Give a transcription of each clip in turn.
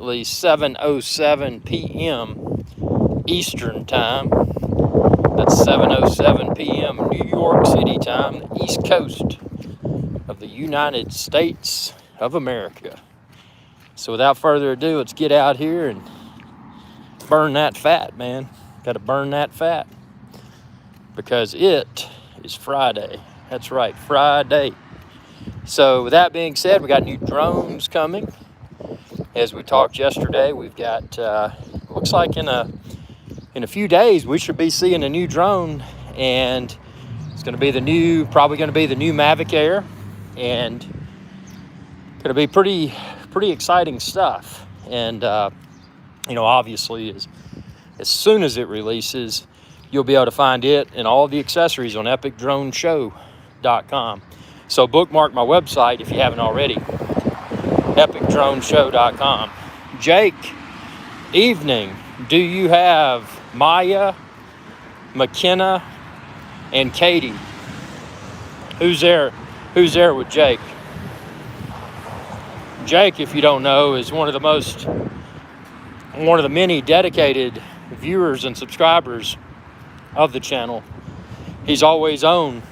7:07 p.m. Eastern Time. That's 7:07 p.m. New York City time, the East Coast of the United States of America. So without further ado, let's get out here and burn that fat, man. Got to burn that fat because it is Friday. That's right, Friday. So with that being said, we got new drones coming. As we talked yesterday, we've got looks like in a few days we should be seeing a new drone, and it's going to be probably going to be the new Mavic Air, and going to be pretty exciting stuff. And obviously as soon as it releases, you'll be able to find it and all the accessories on epicdroneshow.com. So bookmark my website if you haven't already, epicdroneshow.com. Jake, evening. Do you have Maya, McKenna, and Katie? Who's there with Jake? Jake, if you don't know, is one of the many dedicated viewers and subscribers of the channel. He's always on,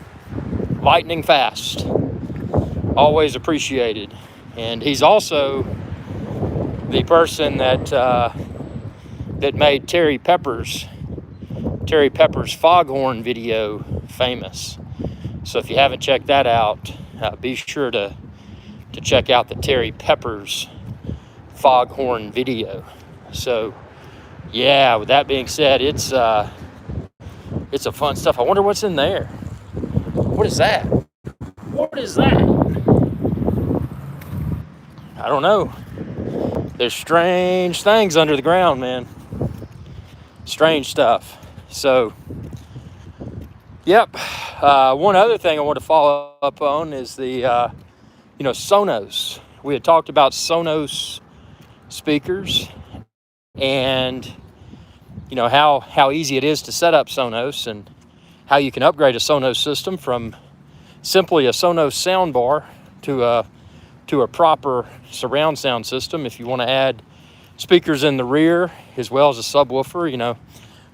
lightning fast, always appreciated. And he's also the person that made Terry Pepper's foghorn video famous. So if you haven't checked that out, be sure to check out the Terry Pepper's foghorn video. So yeah, with that being said, it's a fun stuff. I wonder what's in there. What is that? I don't know. There's strange things under the ground, man. Strange stuff. So, yep. One other thing I want to follow up on is the, Sonos. We had talked about Sonos speakers and, how easy it is to set up Sonos and how you can upgrade a Sonos system from simply a Sonos soundbar to a proper surround sound system. If you want to add speakers in the rear as well as a subwoofer,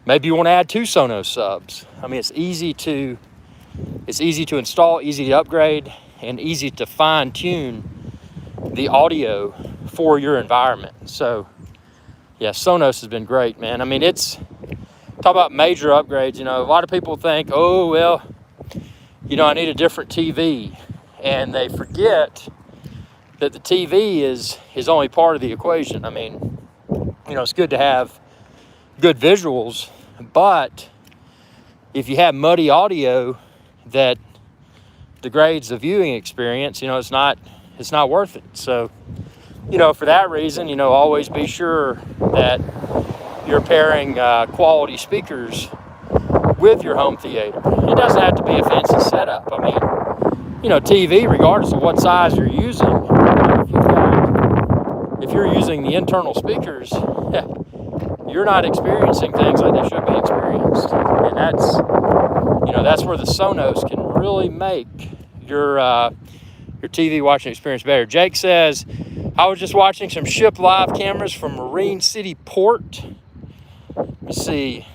maybe you want to add 2 Sonos subs. I mean, it's easy to install, easy to upgrade, and easy to fine tune the audio for your environment. So yeah, Sonos has been great, man. I mean, talk about major upgrades. A lot of people think, oh, well, I need a different TV, and they forget that the TV is only part of the equation. I mean, it's good to have good visuals, but if you have muddy audio that degrades the viewing experience, it's not worth it. So, for that reason, always be sure that you're pairing quality speakers with your home theater. It doesn't have to be a fancy setup. I mean, TV, regardless of what size you're using, if you're using the internal speakers, you're not experiencing things like they should be experienced. And that's where the Sonos can really make your TV watching experience better. Jake says, I was just watching some Ship Live cameras from Marine City Port. Let me see.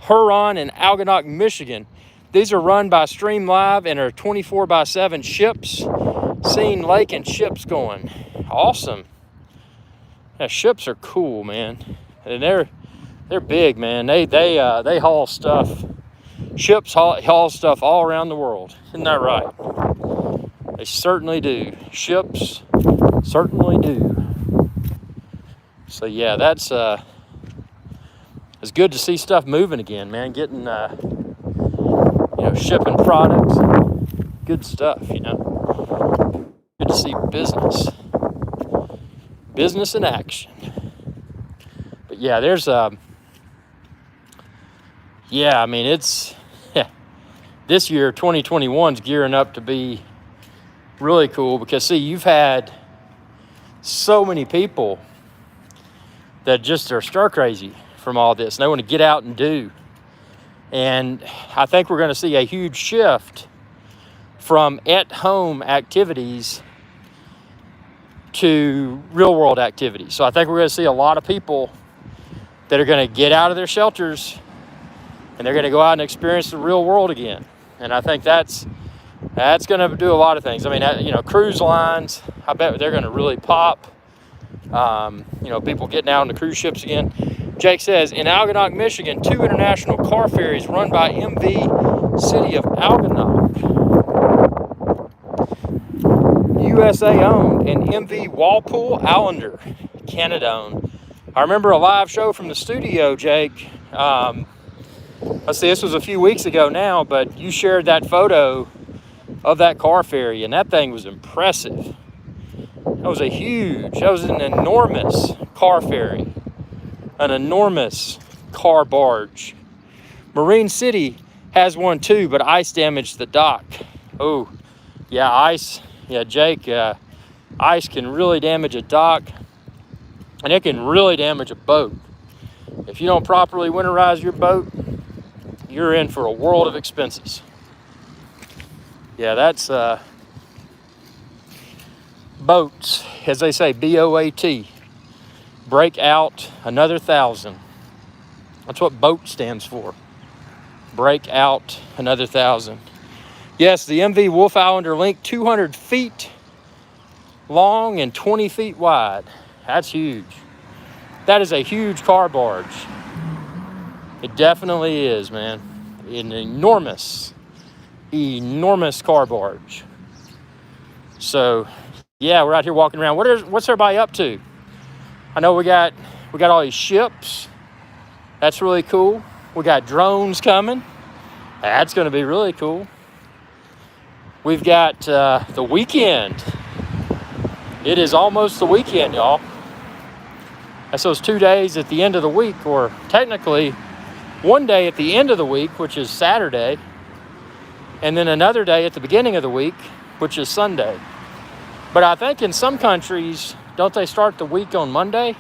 Huron and Algonac, Michigan. These are run by Stream Live and are 24/7 ships. Seeing lake and ships going. Awesome. Yeah, ships are cool, man. And they're big, man. They haul stuff. Ships haul stuff all around the world. Isn't that right? They certainly do. Ships certainly do. So yeah, it's good to see stuff moving again, man. Getting shipping products, good stuff. Good to see business in action. But yeah, there's this year 2021 is gearing up to be really cool because you've had so many people that just are stir crazy from all this, and they want to get out and do. And I think we're going to see a huge shift from at-home activities to real world activities. So I think we're going to see a lot of people that are going to get out of their shelters and they're going to go out and experience the real world again. And I think that's going to do a lot of things. I mean, you know, cruise lines, I bet they're going to really pop. You know, people getting out on the cruise ships again. Jake says, in Algonac, Michigan, 2 international car ferries run by MV City of Algonac. USA owned, and MV Walpole Allender, Canada owned. I remember a live show from the studio, Jake. Let's see, this was a few weeks ago now, but you shared that photo of that car ferry, and that thing was impressive. That was an enormous car ferry, an enormous car barge. Marine City has one too, but ice damaged the dock. Oh, yeah, ice. Yeah, Jake, ice can really damage a dock, and it can really damage a boat. If you don't properly winterize your boat, you're in for a world of expenses. Yeah, that's boats, as they say, BOAT, break out another 1,000. That's what BOAT stands for. Break out another 1,000. Yes, the MV Wolf Allender Link, 200 feet long and 20 feet wide. That's huge. That is a huge car barge. It definitely is, man. An enormous car barge. So, yeah, we're out here walking around. What's everybody up to? I know we got all these ships. That's really cool. We got drones coming. That's going to be really cool. We've got the weekend. It is almost the weekend, y'all. That's those 2 days at the end of the week, or technically 1 day at the end of the week, which is Saturday, and then another day at the beginning of the week, which is Sunday. But I think in some countries, don't they start the week on Monday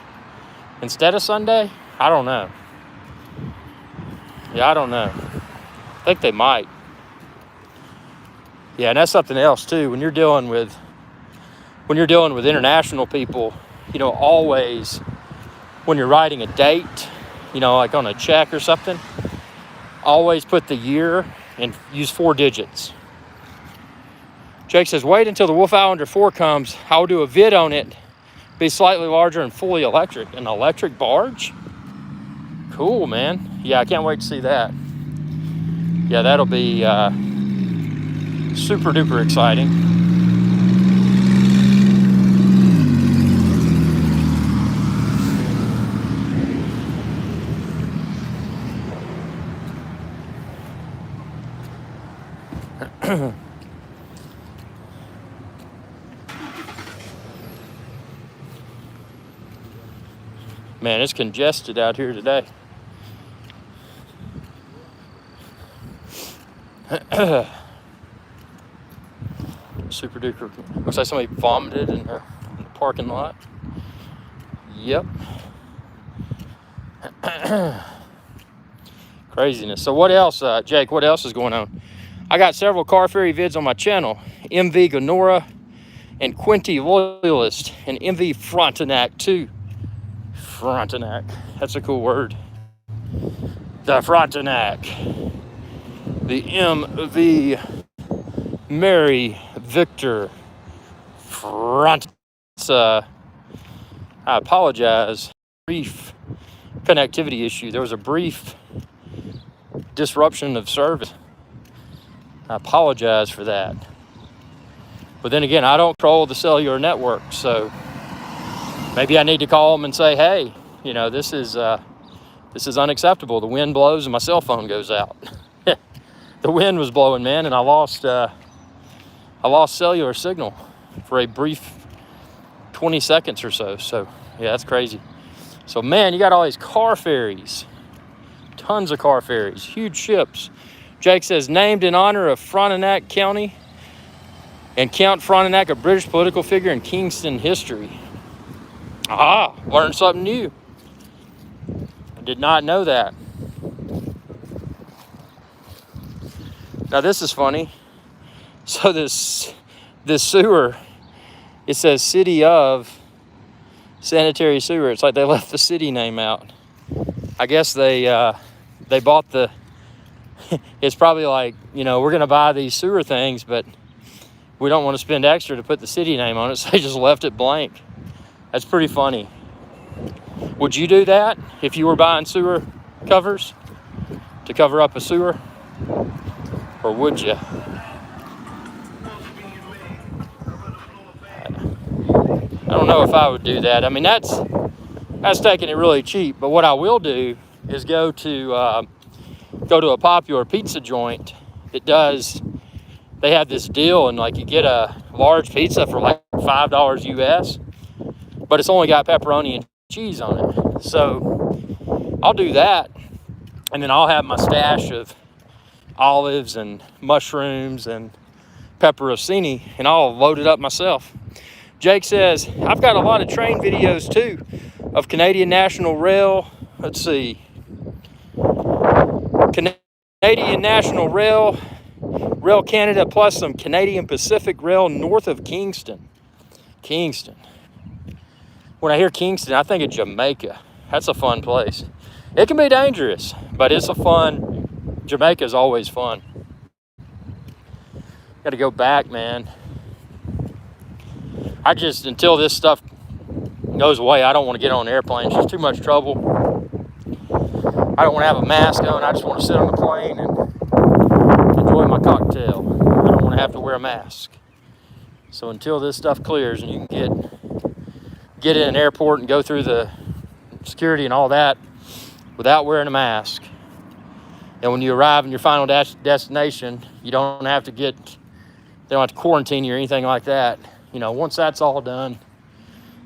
instead of Sunday? I don't know. Yeah, I don't know. I think they might. Yeah, and that's something else too. When you're dealing with international people, you know, always when you're writing a date, you know, like on a check or something, always put the year and use 4 digits. Jake says, wait until the Wolf Allender 4 comes. I'll do a vid on it. Be slightly larger and fully electric. An electric barge? Cool, man. Yeah, I can't wait to see that. Yeah, that'll be super duper exciting. Man, it's congested out here today. Super duper. Looks like somebody vomited in the parking lot. Yep. Craziness. So what else, Jake, what else is going on? I got several car ferry vids on my channel. MV Gonora and Quinty Loyalist and MV Frontenac too. Frontenac. That's a cool word. The Frontenac. The MV Mary Victor Frontenac. I apologize. Brief connectivity issue. There was a brief disruption of service. I apologize for that. But then again, I don't control the cellular network, so maybe I need to call them and say, hey, you know, this is unacceptable. The wind blows and my cell phone goes out. The wind was blowing, man, and I lost cellular signal for a brief 20 seconds or so. So, yeah, that's crazy. So, man, you got all these car ferries. Tons of car ferries. Huge ships. Jake says, named in honor of Frontenac County and Count Frontenac, a British political figure in Kingston history. Ah, learned something new. I did not know that. Now, this is funny. So this sewer It says City of Sanitary Sewer. It's like they left the city name out. I guess they bought the, it's probably like, you know, we're going to buy these sewer things, but we don't want to spend extra to put the city name on it, so they just left it blank. That's pretty funny. Would you do that if you were buying sewer covers to cover up a sewer? Or would you? I don't know if I would do that. I mean, that's taking it really cheap. But what I will do is go to a popular pizza joint that does. They have this deal, and like you get a large pizza for like $5 US, but it's only got pepperoni and cheese on it. So I'll do that, and then I'll have my stash of olives and mushrooms and pepperoncini, and I'll load it up myself. Jake says, I've got a lot of train videos too of Canadian National Rail. Let's see. Canadian National Rail, Rail Canada, plus some Canadian Pacific Rail north of Kingston. Kingston. When I hear Kingston, I think of Jamaica. That's a fun place. It can be dangerous, but it's a fun, Jamaica's always fun. Got to go back, man. Until this stuff goes away, I don't want to get on an airplane. It's just too much trouble. I don't want to have a mask on. I just want to sit on the plane and enjoy my cocktail. I don't want to have to wear a mask. So until this stuff clears and you can get in an airport and go through the security and all that without wearing a mask, and when you arrive in your final destination, you don't have to they don't have to quarantine you or anything like that. You know, once that's all done,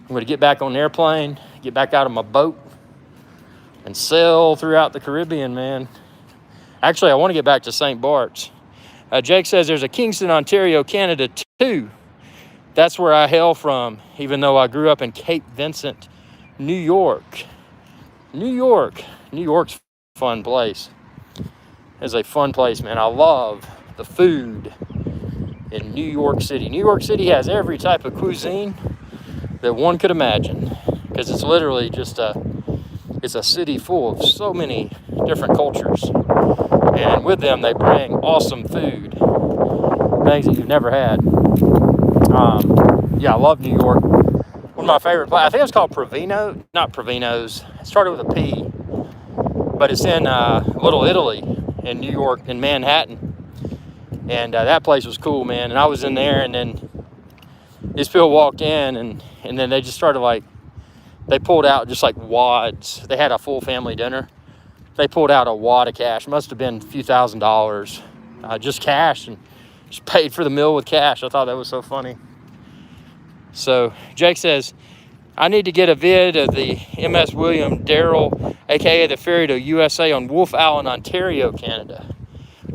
I'm going to get back on an airplane, get back out of my boat, and sail throughout the Caribbean, man. Actually, I want to get back to St. Bart's. Jake says there's a Kingston, Ontario, Canada, too. That's where I hail from, even though I grew up in Cape Vincent, New York. New York's a fun place. It's a fun place, man. I love the food in New York City. New York City has every type of cuisine that one could imagine, because it's literally just it's a city full of so many different cultures, and with them they bring awesome food, things that you've never had. Yeah, I love New York. One of my favorite places, I think it's called Provino's. It started with a P, but it's in Little Italy in New York, in Manhattan. And that place was cool, man. And I was in there, and then these people walked in, and then they just started they pulled out just like wads. They had a full family dinner. They pulled out a wad of cash. Must have been a few $1,000s, just cash, and just paid for the meal with cash. I thought that was so funny. So Jake says, I need to get a vid of the MS William Darrell, aka the ferry to USA on Wolfe Island, Ontario, Canada.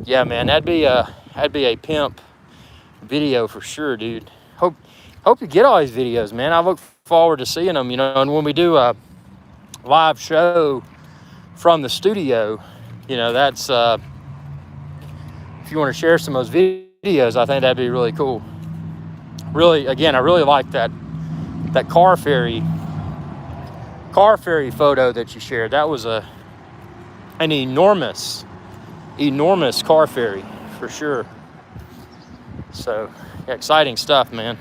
Yeah, man, that'd be a pimp video for sure, dude. Hope you get all these videos, man. I look forward to seeing them, you know. And when we do a live show from the studio, you know, that's if you want to share some of those videos, I think that'd be really cool. Really, again, I really like that car ferry photo that you shared. That was an enormous car ferry for sure. So exciting stuff, man.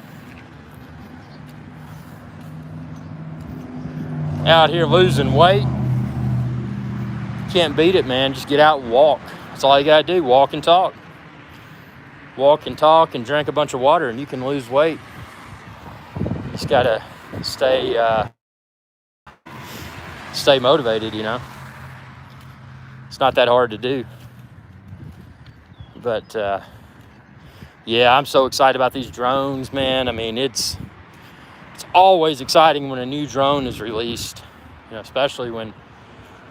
Out here losing weight. Can't beat it, man. Just get out and walk. That's all you gotta do. Walk and talk. Walk and talk and drink a bunch of water, and you can lose weight. You just gotta stay motivated, you know. It's not that hard to do. But yeah, I'm so excited about these drones, man. I mean, it's always exciting when a new drone is released, you know, especially when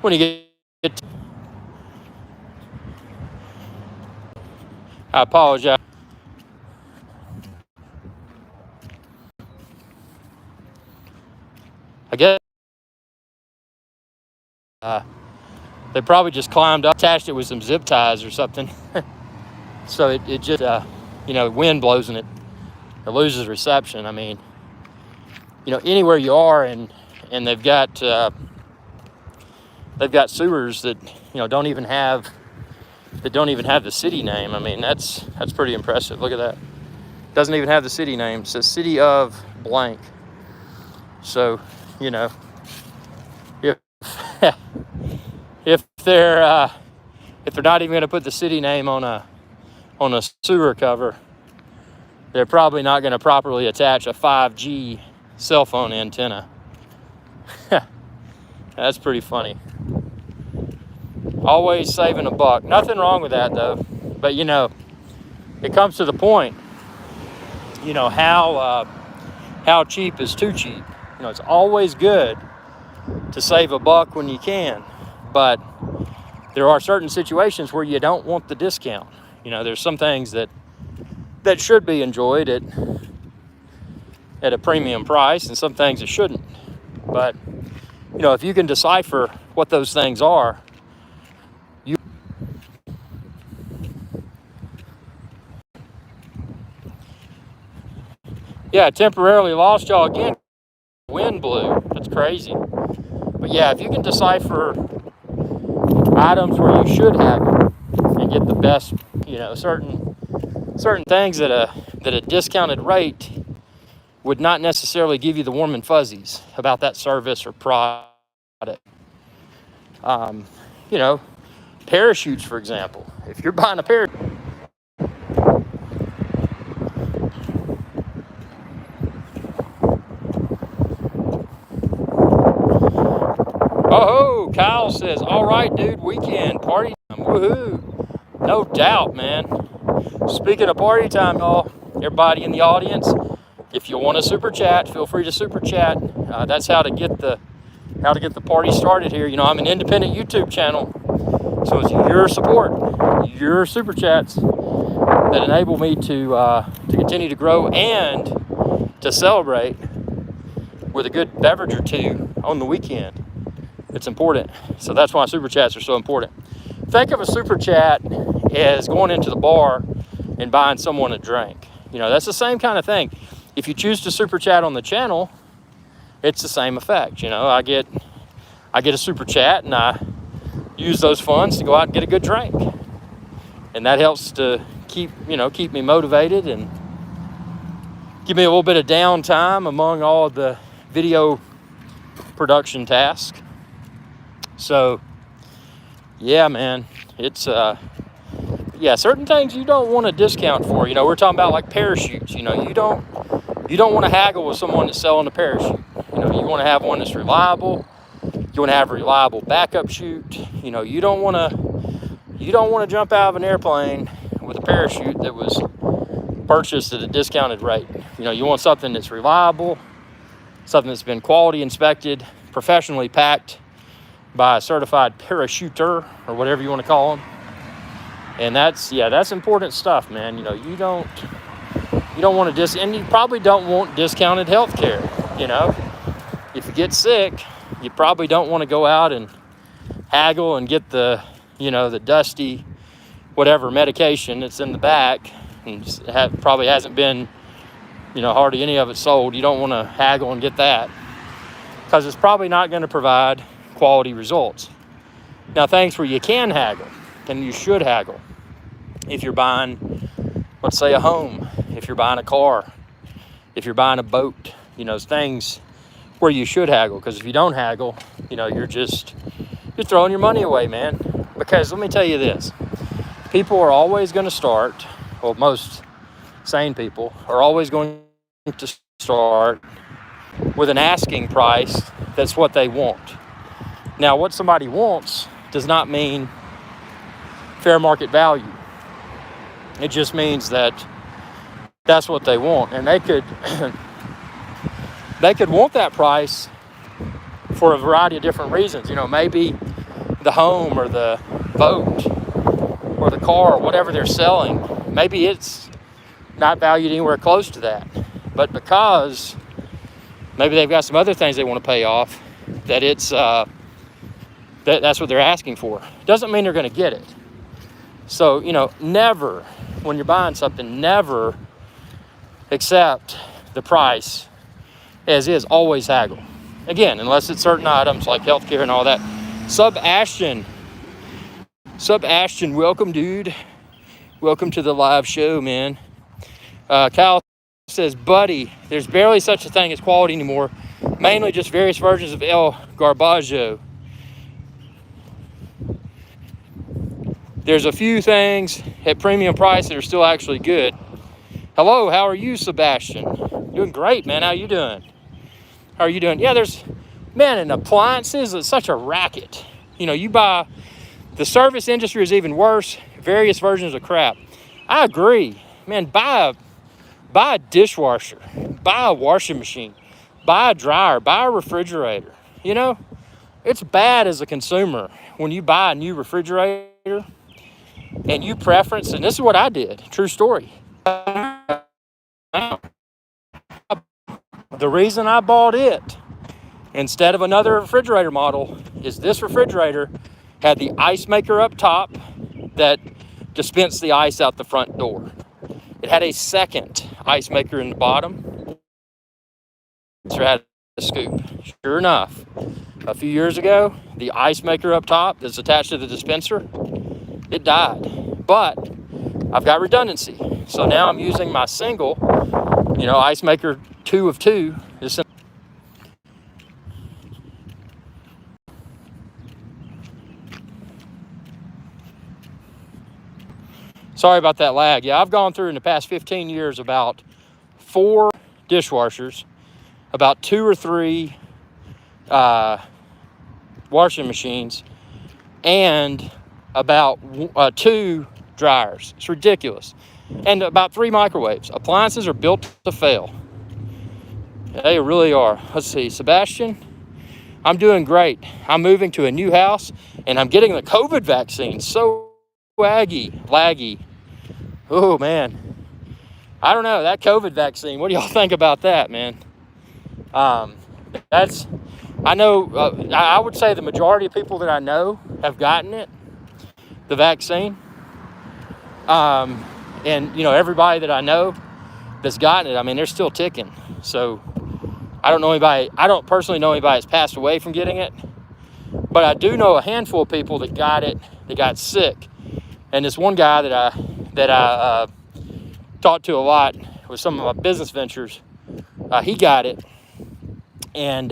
you get to, I apologize. I guess they probably just climbed up, attached it with some zip ties or something. So it just, you know, wind blows and it loses reception. I mean, anywhere you are, and they've got sewers that don't even have the city name. I mean, that's pretty impressive. Look at that. Doesn't even have the city name. It says city of blank. So, if if they're not even going to put the city name on a sewer cover, they're probably not going to properly attach a 5G cell phone antenna. That's pretty funny. Always saving a buck. Nothing wrong with that, though. But it comes to the point. How cheap is too cheap? It's always good to save a buck when you can, but there are certain situations where you don't want the discount. There's some things that should be enjoyed at a premium price, and some things that shouldn't. But if you can decipher what those things are, yeah, temporarily lost y'all again. Wind blew. That's crazy. But yeah, if you can decipher items where you should haggle and get the best, certain things at a discounted rate would not necessarily give you the warm and fuzzies about that service or product. Parachutes, for example. If you're buying a parachute, oh, Kyle says, all right, dude, weekend, party time, woohoo. No doubt, man. Speaking of party time, y'all, everybody in the audience, if you want to super chat, feel free to super chat. That's how to get the party started here. I'm an independent YouTube channel, so it's your support, your super chats that enable me to continue to grow and to celebrate with a good beverage or two on the weekend. It's important. So that's why super chats are so important. Think of a super chat as going into the bar and buying someone a drink. That's the same kind of thing. If you choose to super chat on the channel, it's the same effect. I get a super chat and I use those funds to go out and get a good drink. And that helps to keep me motivated and give me a little bit of downtime among all the video production tasks. So, yeah, man, it's, certain things you don't want to discount for. We're talking about like parachutes. You don't want to haggle with someone that's selling a parachute. You want to have one that's reliable. You want to have a reliable backup chute. You don't want to jump out of an airplane with a parachute that was purchased at a discounted rate. You want something that's reliable, something that's been quality inspected, professionally packed by a certified parachuter or whatever you want to call them. And that's important stuff, man. You don't want to and you probably don't want discounted health care. If you get sick, you probably don't want to go out and haggle and get the dusty whatever medication that's in the back and probably hasn't been hardly any of it sold. You don't want to haggle and get that because it's probably not going to provide quality results. Now, things where you can haggle and you should haggle. If you're buying, let's say, a home, if you're buying a car, if you're buying a boat, things where you should haggle. Because if you don't haggle, you're throwing your money away, man. Because let me tell you this, people are always going to start, well, most sane people are always going to start with an asking price that's what they want. Now, what somebody wants does not mean fair market value. It just means that that's what they want. And they could want that price for a variety of different reasons. Maybe the home or the boat or the car or whatever they're selling, maybe it's not valued anywhere close to that. But because maybe they've got some other things they want to pay off, that it's that's what they're asking for. Doesn't mean they're going to get it. So, never, when you're buying something, never accept the price as is, always haggle. Again, unless it's certain items like healthcare and all that. Sub Ashton, welcome, dude. Welcome to the live show, man. Kyle says, buddy, there's barely such a thing as quality anymore. Mainly just various versions of El Garbaggio. There's a few things at premium price that are still actually good. Hello, how are you, Sebastian? Doing great, man. How you doing? How are you doing? Yeah, man, in appliances, it's such a racket. You know, you buy, the service industry is even worse. Various versions of crap. I agree. Man, buy a dishwasher. Buy a washing machine. Buy a dryer. Buy a refrigerator. You know, it's bad as a consumer when you buy a new refrigerator and you preference, and this is what I did, true story. The reason I bought it instead of another refrigerator model is this refrigerator had the ice maker up top that dispensed the ice out the front door. It had a second ice maker in the bottom. So I had a scoop. Sure enough, a few years ago, the ice maker up top that's attached to the dispenser, it died. But I've got redundancy. So now I'm using my single, ice maker 2 of 2. Sorry about that lag. Yeah, I've gone through in the past 15 years about 4 dishwashers, about 2 or 3 washing machines, and about 2 dryers. It's ridiculous. And about 3 microwaves. Appliances are built to fail. They really are. Let's see, Sebastian, I'm doing great. I'm moving to a new house, and I'm getting the COVID vaccine. So laggy. Oh, man. I don't know, that COVID vaccine, what do y'all think about that, man? I would say the majority of people that I know have gotten it, the vaccine. And, everybody that I know that's gotten it, I mean, they're still ticking. So I don't personally know anybody that's passed away from getting it, but I do know a handful of people that got it, that got sick. And this one guy that I talked to a lot with some of my business ventures, he got it, and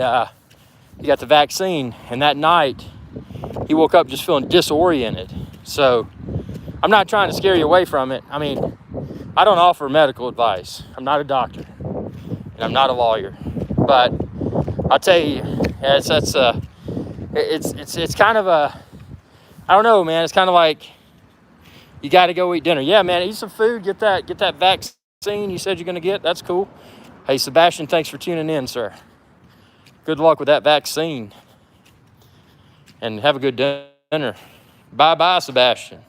he got the vaccine, and that night he woke up just feeling disoriented. So I'm not trying to scare you away from it. I mean, I don't offer medical advice. I'm not a doctor, and I'm not a lawyer, but I'll tell you, it's kind of a, I don't know, man. It's kind of like, you got to go eat dinner. Yeah, man, eat some food. Get that vaccine you said you're going to get. That's cool. Hey, Sebastian, thanks for tuning in, sir. Good luck with that vaccine. And have a good dinner. Bye-bye, Sebastian.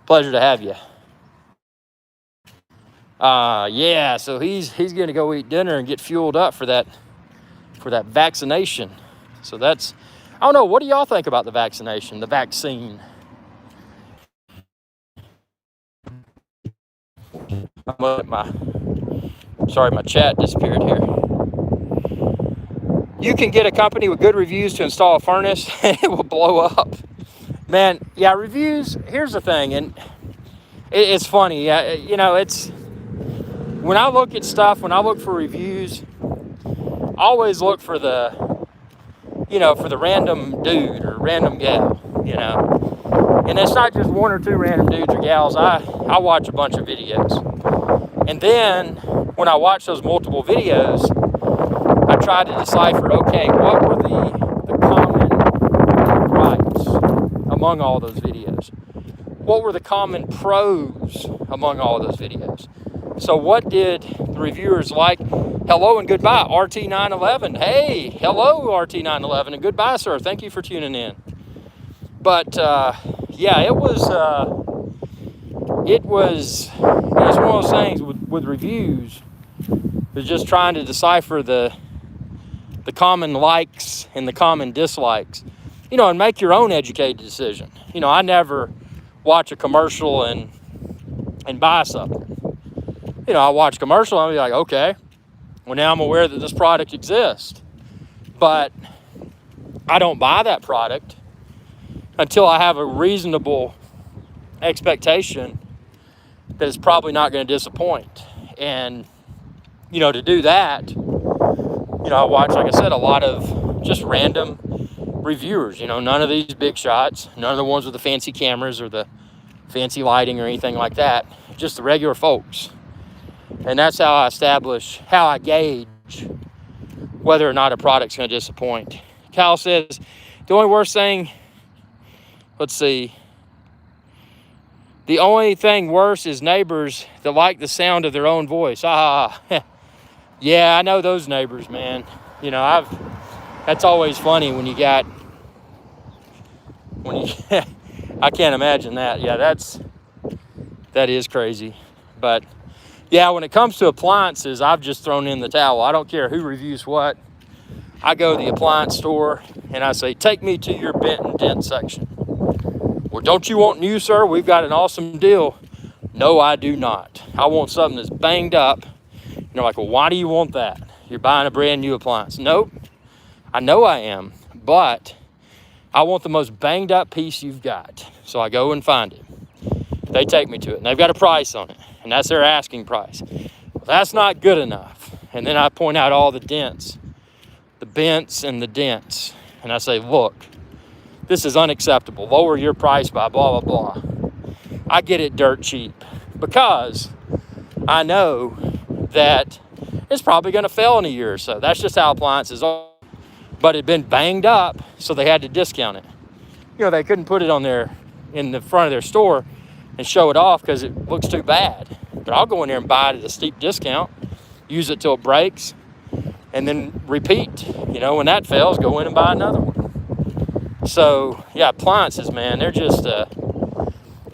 Pleasure to have you. Yeah, so he's going to go eat dinner and get fueled up for that vaccination. So that's, I don't know, what do y'all think about the vaccination, the vaccine? My chat disappeared here. You can get a company with good reviews to install a furnace and it will blow up. Man, yeah, reviews, here's the thing, and it's funny. It's, when I look at stuff, when I look for reviews, I always look for the random dude or random gal, And it's not just 1 or 2 random dudes or gals. I watch a bunch of videos. And then when I watch those multiple videos, I try to decipher, okay, what were the common gripes among all those videos? What were the common pros among all those videos? So what did the reviewers like? Hello and goodbye, RT911. Hey, hello, RT911, and goodbye, sir. Thank you for tuning in. But yeah, it was one of those things with reviews. It's just trying to decipher the common likes and the common dislikes, and make your own educated decision. I never watch a commercial and buy something. I watch a commercial and I'll be like, okay, Well, now I'm aware that this product exists, but I don't buy that product until I have a reasonable expectation that it's probably not going to disappoint. And, to do that, I watch, like I said, a lot of just random reviewers, none of these big shots, none of the ones with the fancy cameras or the fancy lighting or anything like that, just the regular folks. And that's how I gauge whether or not a product's going to disappoint. Kyle says, the only worst thing, the only thing worse is neighbors that like the sound of their own voice. Yeah, I know those neighbors, man. That's always funny when you I can't imagine that. Yeah, that is crazy. But yeah, when it comes to appliances, I've just thrown in the towel. I don't care who reviews what. I go to the appliance store and I say, take me to your bent and dent section. Well, don't you want new, sir? We've got an awesome deal. No, I do not. I want something that's banged up. You're like, well, why do you want that? You're buying a brand new appliance. Nope. I know I am, but I want the most banged up piece you've got. So I go and find it. They take me to it, and they've got a price on it, and that's their asking price. Well, that's not good enough. And then I point out all the dents, the bents and the dents, and I say, look, this is unacceptable. Lower your price by blah, blah, blah. I get it dirt cheap because I know that it's probably going to fail in a year or so. That's just how appliances are. But it had been banged up, so they had to discount it. They couldn't put it in the front of their store and show it off because it looks too bad. But I'll go in there and buy it at a steep discount, use it till it breaks, and then repeat. When that fails, go in and buy another one. So yeah, appliances, man, they're just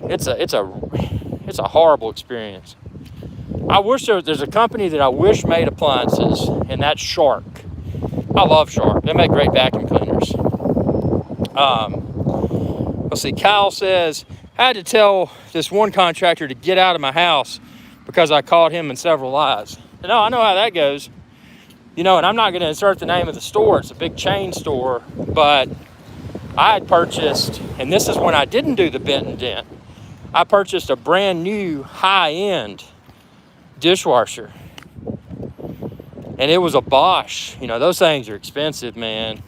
it's a horrible experience. I wish there's a company that I wish made appliances, and that's Shark. I love Shark. They make great vacuum cleaners. Let's see. Kyle says, I had to tell this one contractor to get out of my house because I caught him in several lies. No, I know how that goes. And I'm not going to insert the name of the store. It's a big chain store, but I had purchased, and this is when I didn't do the bent and dent, I purchased a brand new high-end dishwasher. And it was a Bosch. Those things are expensive, man.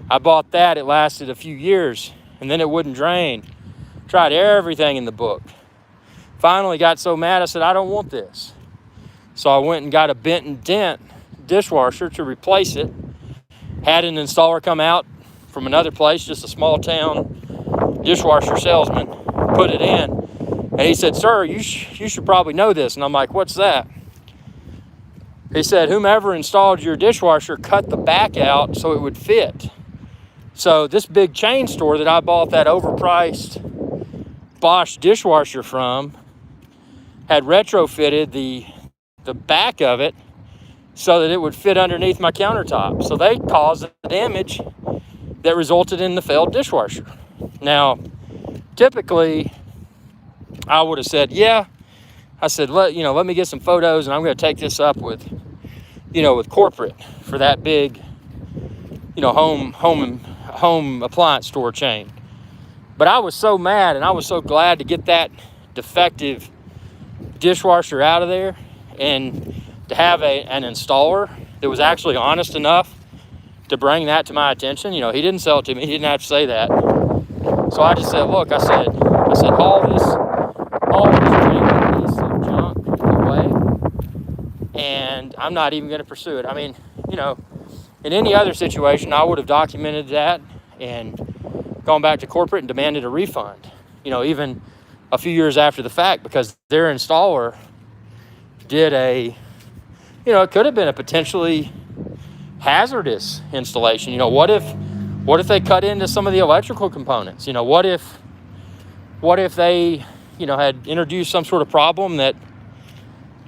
I bought that. It lasted a few years, and then it wouldn't drain. Tried everything in the book. Finally got so mad, I said, I don't want this. So I went and got a bent and dent dishwasher to replace it. Had an installer come out from another place, just a small town dishwasher salesman, put it in. And he said, sir, you should probably know this. And I'm like, what's that? He said, whomever installed your dishwasher cut the back out so it would fit. So this big chain store that I bought that overpriced Bosch dishwasher from had retrofitted the back of it so that it would fit underneath my countertop. So they caused the damage that resulted in the failed dishwasher. Now, typically, I would have said, yeah. I said, let me get some photos, and I'm going to take this up with corporate for that big, home appliance store chain. But I was so mad, and I was so glad to get that defective dishwasher out of there, and to have an installer that was actually honest enough to bring that to my attention. He didn't sell it to me. He didn't have to say that. So I just said, look, I said, haul this piece of junk away, and I'm not even going to pursue it. I mean, in any other situation, I would have documented that and gone back to corporate and demanded a refund, even a few years after the fact, because their installer did it could have been a potentially hazardous installation. What if they cut into some of the electrical components? What if they, had introduced some sort of problem that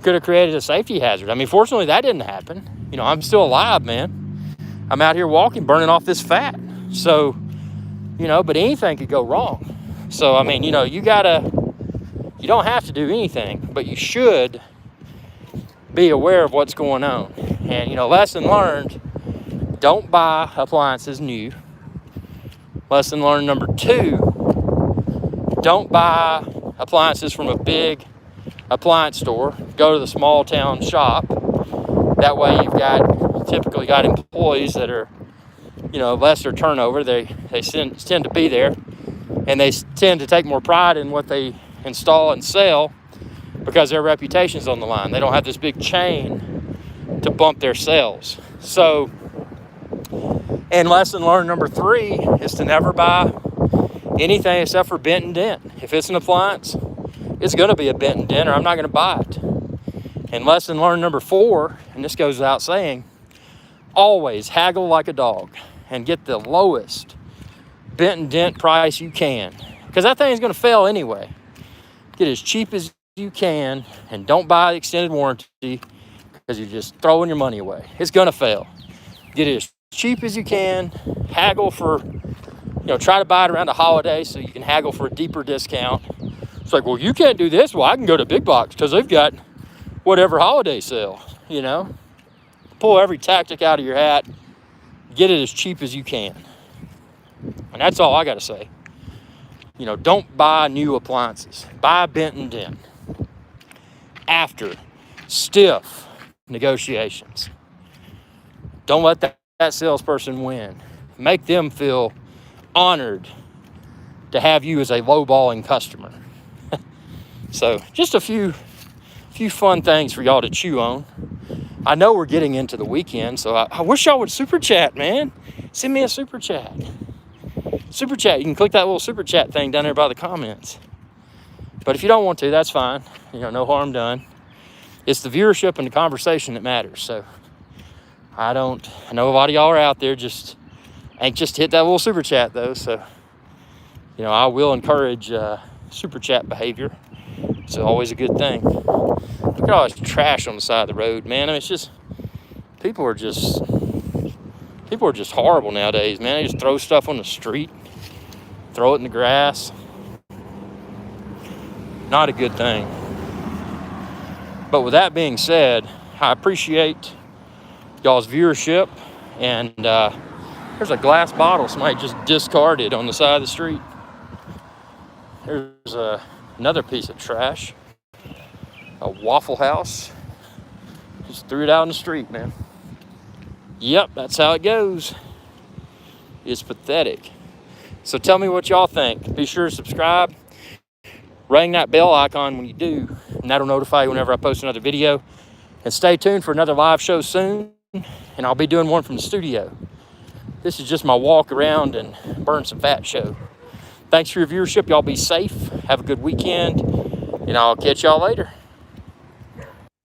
could have created a safety hazard? I mean, fortunately, that didn't happen. I'm still alive, man. I'm out here walking, burning off this fat. So, but anything could go wrong. So, I mean, you don't have to do anything, but you should be aware of what's going on. And, you know, lesson learned, don't buy appliances new. Lesson learned number 2, don't buy appliances from a big appliance store. Go to the small town shop. That way you've typically got employees that are, you know, lesser turnover. They tend to be there, and they tend to take more pride in what they install and sell because their reputation's on the line. They don't have this big chain to bump their sales. So, and lesson learned number 3 is to never buy anything except for bent and dent. If it's an appliance, it's going to be a bent and dent, or I'm not going to buy it. And lesson learned number 4, and this goes without saying, always haggle like a dog and get the lowest bent and dent price you can, because that thing's going to fail anyway. Get as cheap as you can, and don't buy the extended warranty because you're just throwing your money away. It's going to fail. Get it as cheap as you can. Haggle for, you know, try to buy it around a holiday so you can haggle for a deeper discount. It's like, well, you can't do this. Well, I can go to Big Box because they've got whatever holiday sale, you know. Pull every tactic out of your hat. Get it as cheap as you can. And that's all I got to say. You know, don't buy new appliances. Buy bent and dent after stiff negotiations. Don't let that salesperson win. Make them feel honored to have you as a lowballing customer. So just a few fun things for y'all to chew on. I know we're getting into the weekend, so I wish y'all would super chat, man. Send me a super chat. Super chat. You can click that little super chat thing down there by the comments. But if you don't want to, that's fine. You know, no harm done. It's the viewership and the conversation that matters. So I know a lot of y'all are out there just anxious to hit that little super chat though. So, you know, I will encourage super chat behavior. It's always a good thing. Look at all this trash on the side of the road, man. I mean, it's just, people are just horrible nowadays, man. They just throw stuff on the street, throw it in the grass. Not a good thing. But with that being said, I appreciate y'all's viewership. And there's a glass bottle somebody just discarded on the side of the street. There's another piece of trash. A Waffle House. Just threw it out in the street, man. Yep, that's how it goes. It's pathetic. So tell me what y'all think. Be sure to subscribe. Ring that bell icon when you do, and that'll notify you whenever I post another video. And stay tuned for another live show soon, and I'll be doing one from the studio. This is just my walk around and burn some fat show. Thanks for your viewership. Y'all be safe. Have a good weekend, and I'll catch y'all later.